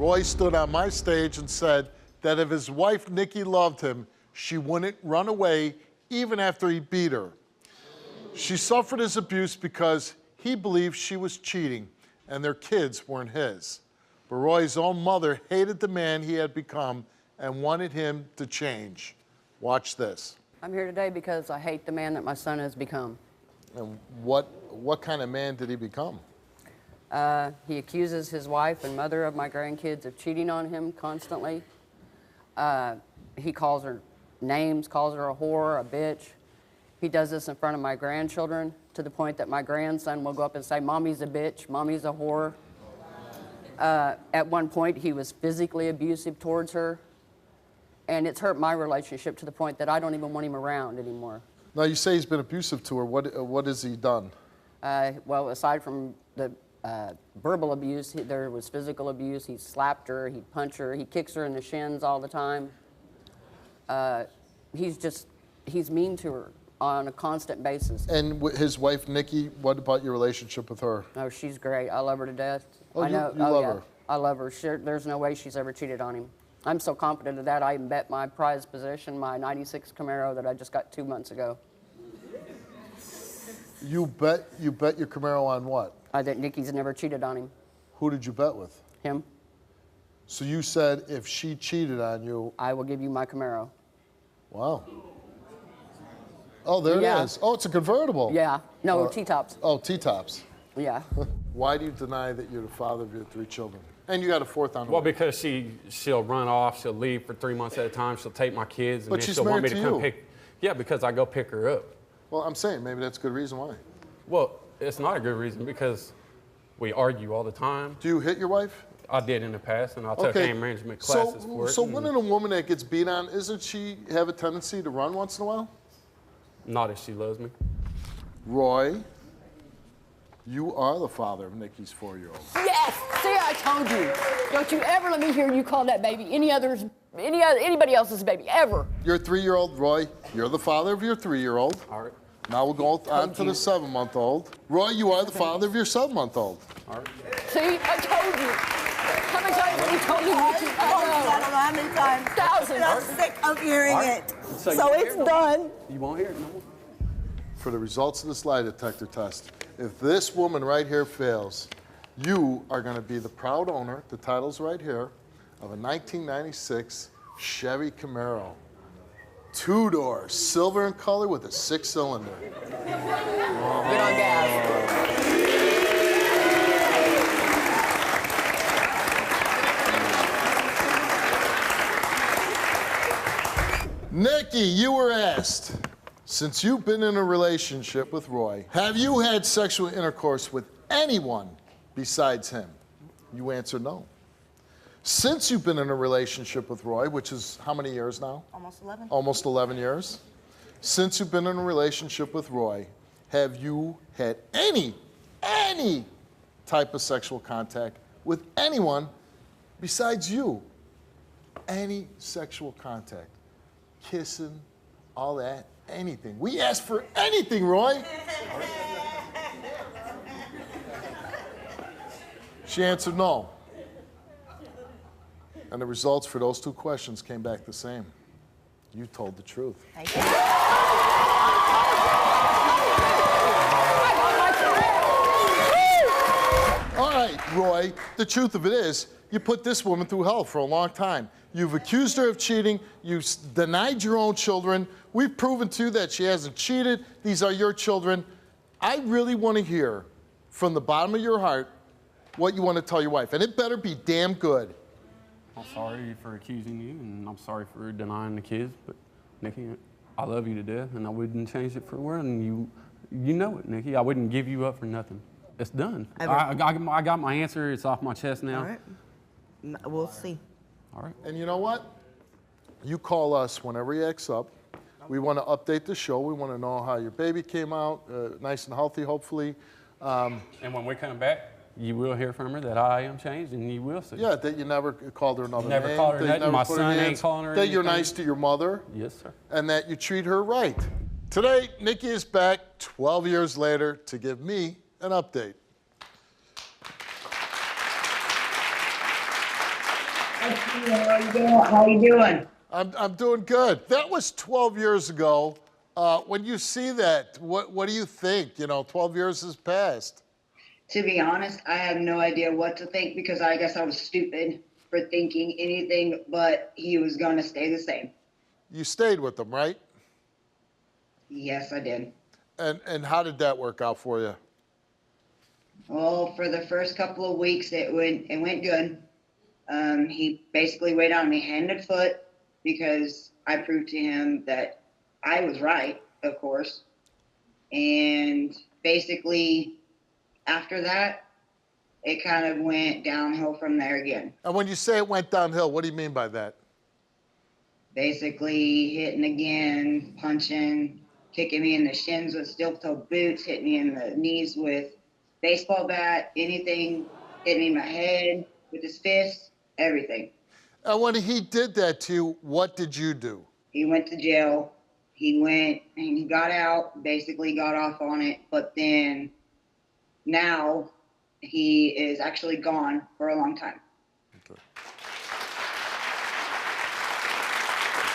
Roy stood on my stage and said that if his wife, Nikki, loved him, she wouldn't run away even after he beat her. She suffered his abuse because he believed she was cheating and their kids weren't his. But Roy's own mother hated the man he had become and wanted him to change. Watch this. I'm here today because I hate the man that my son has become. And what kind of man did he become? He accuses his wife and mother of my grandkids of cheating on him constantly. He calls her names, calls her a whore, a bitch. He does this in front of my grandchildren to the point that my grandson will go up and say, "Mommy's a bitch, Mommy's a whore." At one point, he was physically abusive towards her, and it's hurt my relationship to the point that I don't even want him around anymore. Now, you say he's been abusive to her. What has he done? Well, aside from the verbal abuse, there was physical abuse. He slapped her, he punched her, he kicks her in the shins all the time. He's mean to her on a constant basis. And his wife, Nikki, what about your relationship with her? Oh, she's great. I love her to death. Oh, I know. You love yeah. her? I love her. There's no way she's ever cheated on him. I'm so confident of that, I even bet my prized possession, my 96 Camaro that I just got 2 months ago. You bet your Camaro on what? That Nikki's never cheated on him. Who did you bet with? Him. So you said if she cheated on you... I will give you my Camaro. Wow. Oh, there it is. Oh, it's a convertible. Yeah. No, T-tops. Oh, T-tops. Yeah. Why do you deny that you're the father of your 3 children? And you got a 4th on the way. Well, because she'll run off, she'll leave for 3 months at a time, she'll take my kids, and but then she's she'll want me married to to come you. pick. Yeah, because I go pick her up. Well, I'm saying maybe that's a good reason why. Well, it's not a good reason because we argue all the time. Do you hit your wife? I did in the past, and I took anger management classes for it. So when a woman that gets beat on, isn't she have a tendency to run once in a while? Not if she loves me. Roy, you are the father of Nikki's 4-year-old. Yes! See, I told you. Don't you ever let me hear you call that baby anybody else's baby, ever. Your 3-year-old, Roy, you're the father of your 3-year-old. All right. Now we'll go on to the 7-month-old. Roy, you are the father of your 7-month-old. All right. See, I told you. How many times have you told me? I don't know how many times. Thousands. I'm sick of hearing it. So it's done. You won't hear it no more. For the results of this lie detector test, if this woman right here fails, you are going to be the proud owner, the title's right here, of a 1996 Chevy Camaro. 2-door, silver in color with a 6-cylinder. Get on gas. Nikki, you were asked, since you've been in a relationship with Roy, have you had sexual intercourse with anyone besides him? You answered no. Since you've been in a relationship with Roy, which is how many years now? Almost 11. Almost 11 years. Since you've been in a relationship with Roy, have you had any type of sexual contact with anyone besides you? Any sexual contact? Kissing, all that, anything. We asked for anything, Roy. She answered no. And the results for those 2 questions came back the same. You told the truth. Thank you. All right, Roy, the truth of it is, you put this woman through hell for a long time. You've accused her of cheating. You've denied your own children. We've proven to you that she hasn't cheated. These are your children. I really want to hear from the bottom of your heart what you want to tell your wife. And it better be damn good. I'm sorry for accusing you, and I'm sorry for denying the kids, but Nikki, I love you to death, and I wouldn't change it for the world, and you know it, Nikki. I wouldn't give you up for nothing. It's done. I got my answer. It's off my chest now. All right. We'll see. All right. And you know what? You call us whenever he acts up. We want to update the show. We want to know how your baby came out, nice and healthy, hopefully. And when we come back, you will hear from her that I am changed, and you will see. Yeah, that you never called her another name. Never called her nothing. My son ain't calling her That you're anything. nice to your mother. Yes, sir. And that you treat her right. Today, Nikki is back 12 years later to give me an update. How you doing? How you doing? I'm doing good. That was 12 years ago. When you see that, what do you think? 12 years has passed. To be honest, I have no idea what to think because I guess I was stupid for thinking anything but he was going to stay the same. You stayed with them, right? Yes, I did. And how did that work out for you? Well, for the first couple of weeks, it went good. He basically waited on me hand and foot because I proved to him that I was right, of course. And basically, after that, it kind of went downhill from there again. And when you say it went downhill, what do you mean by that? Basically, hitting again, punching, kicking me in the shins with steel-toe boots, hitting me in the knees with baseball bat, anything, hitting me in my head with his fists, everything. And when he did that to you, what did you do? He went to jail. He went and he got out, basically got off on it, but then now he is actually gone for a long time. Okay.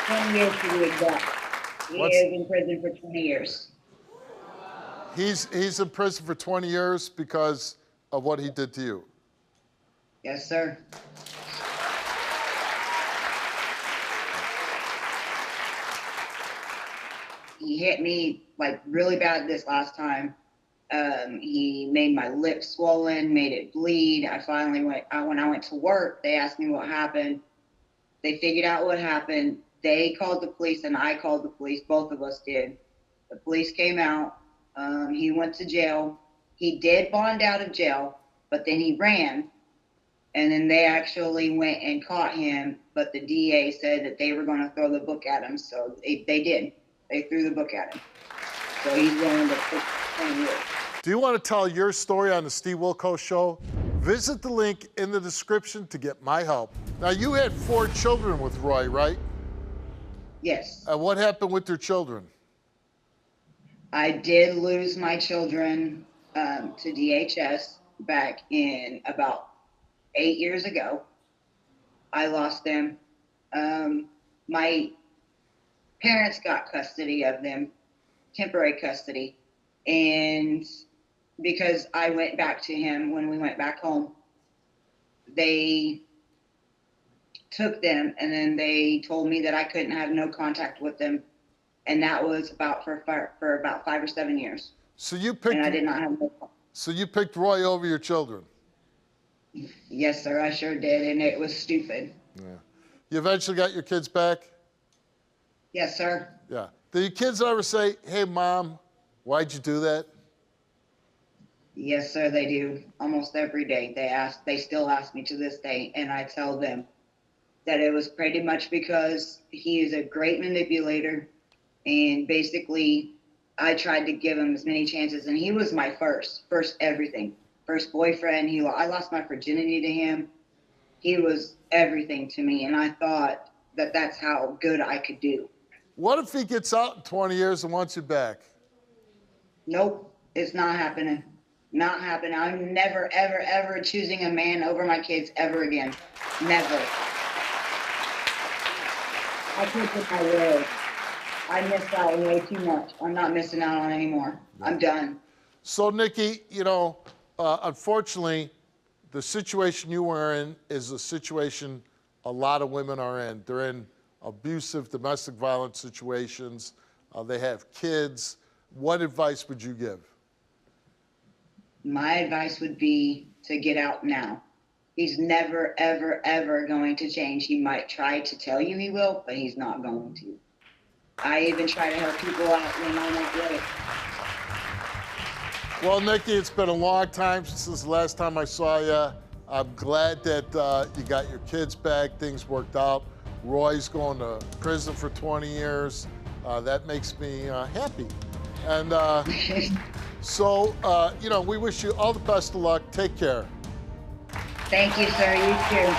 20 years to be exact. He is in prison for 20 years. He's in prison for 20 years because of what he did to you. Yes, sir. He hit me like really bad this last time. He made my lip swollen, made it bleed. I finally when I went to work, they asked me what happened. They figured out what happened. They called the police and I called the police. Both of us did. The police came out. He went to jail. He did bond out of jail, but then he ran. And then they actually went and caught him, but the DA said that they were going to throw the book at him. So they did. They threw the book at him. So he's going to put 10 years. Do you want to tell your story on the Steve Wilkos Show? Visit the link in the description to get my help. Now, you had 4 children with Roy, right? Yes. And what happened with your children? I did lose my children to DHS back in about 8 years ago. I lost them. My parents got custody of them, temporary custody. And because I went back to him when we went back home, they took them and then they told me that I couldn't have no contact with them. And that was about for about 5 or 7 years. So you picked. And I did not have no contact. So you picked Roy over your children. Yes, sir, I sure did, and it was stupid. Yeah. You eventually got your kids back? Yes, sir. Yeah. Did your kids ever say, "Hey, Mom, why'd you do that"? Yes, sir, they do. Almost every day. They still ask me to this day, and I tell them that it was pretty much because he is a great manipulator, and basically I tried to give him as many chances, and he was my first everything. First boyfriend. I lost my virginity to him. He was everything to me, and I thought that that's how good I could do. What if he gets out in 20 years and wants you back? Nope, it's not happening. Not happening. I'm never, ever, ever choosing a man over my kids ever again. Never. I can't put my word. I missed out on way too much. I'm not missing out on anymore. I'm done. So, Nikki, unfortunately, the situation you were in is a situation a lot of women are in. They're in abusive domestic violence situations. They have kids. What advice would you give? My advice would be to get out now. He's never, ever, ever going to change. He might try to tell you he will, but he's not going to. I even try to help people out when I'm not ready. Well, Nikki, it's been a long time since the last time I saw you. I'm glad that you got your kids back. Things worked out. Roy's going to prison for 20 years. That makes me happy. And so, we wish you all the best of luck. Take care. Thank you, sir. You too.